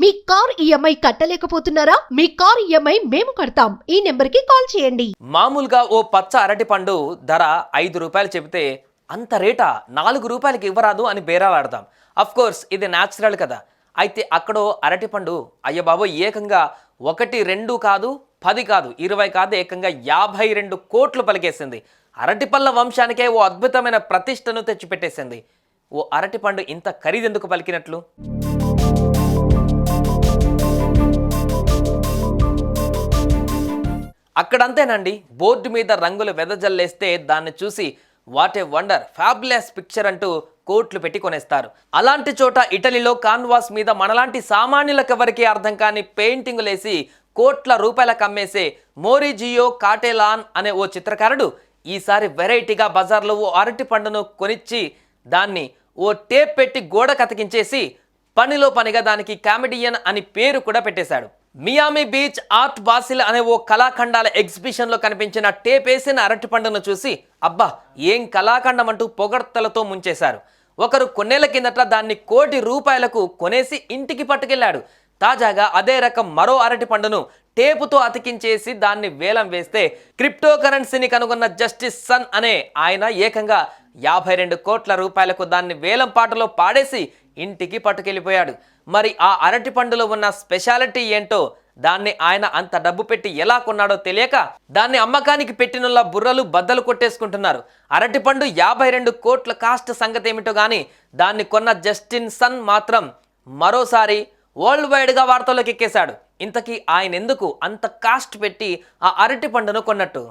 మీ car EMI కట్టలేకపోతున్నారా? మీ car EMI మేము కడతాం. ఈ నెంబర్కి కాల్ చేయండి. మామూలుగా ఓ పచ్చ అరటి పండు ధర 5 రూపాయలు చెబితే అంత రేటా 4 రూపాయలకి ఇవ్వరాదు అని బేరాలాడదాం. అఫ్ కోర్స్ ఇది న్యాచురల్ కదా. అయితే అక్కడో అరటి పండు అయ్య బాబోయ్ ఏకంగా 1, 2 కాదు, 10 కాదు, 20 కాదు, ఏకంగా 52 కోట్లు పలికేసింది. అరటిపళ్ళ వంశానికే ఓ అద్భుతమైన ప్రతిష్టను తెచ్చిపెట్టేసింది. ఓ అరటి పండు ఇంత ఖరీదెందుకు పలికినట్లు? అక్కడంతేనండి, బోర్డు మీద రంగులు వెదజల్లేస్తే దాన్ని చూసి what a wonder, fabulous picture అంటూ కోట్లు పెట్టి కొనేస్తారు. అలాంటి చోట ఇటలీలో కాన్వాస్ మీద మనలాంటి సామాన్యులకెవరికీ అర్థం కాని పెయింటింగులేసి కోట్ల రూపాయలకు అమ్మేసే మోరిజియో కాటెలాన్ అనే ఓ చిత్రకారుడు ఈసారి వెరైటీగా బజార్లో ఓ అరటి పండును కొనిచ్చి దాన్ని ఓ టేప్ పెట్టి గోడ కతికించేసి పనిలో పనిగా దానికి కామెడియన్ అని పేరు కూడా పెట్టేశాడు. మియామి బీచ్ ఆర్ట్ బాసిల్ అనే ఓ కళాఖండాల ఎగ్జిబిషన్లో కనిపించిన టేప్ వేసిన అరటి పండును చూసి అబ్బా ఏం కళాఖండం అంటూ పొగడ్తలతో ముంచేశారు. ఒకరు కొన్నేళ్ల కిందట దాన్ని ₹1 కోటి కొనేసి ఇంటికి పట్టుకెళ్లాడు. తాజాగా అదే రకం మరో అరటి పండును టేపుతో అతికించేసి దాన్ని వేలం వేస్తే క్రిప్టో కరెన్సీని కనుగొన్న జస్టిస్ సన్ అనే ఆయన ఏకంగా ₹52 కోట్ల దాన్ని వేలం పాటలో పాడేసి ఇంటికి పట్టుకెళ్ళిపోయాడు. మరి ఆ అరటి పండులో ఉన్న స్పెషాలిటీ ఏంటో, దాన్ని ఆయన అంత డబ్బు పెట్టి ఎలా కొన్నాడో తెలియక దాన్ని అమ్మకానికి పెట్టినోళ్ళ బుర్రలు బద్దలు కొట్టేసుకుంటున్నారు. అరటిపండు 52 కోట్ల కాస్ట్ సంగతి ఏమిటో కానీ దాన్ని కొన్న జస్టిన్ సన్ మాత్రం మరోసారి వరల్డ్ వైడ్గా వార్తల్లోకి ఎక్కేశాడు. ఇంతకీ ఆయన ఎందుకు అంత కాస్ట్ పెట్టి ఆ అరటి పండును కొన్నట్టు?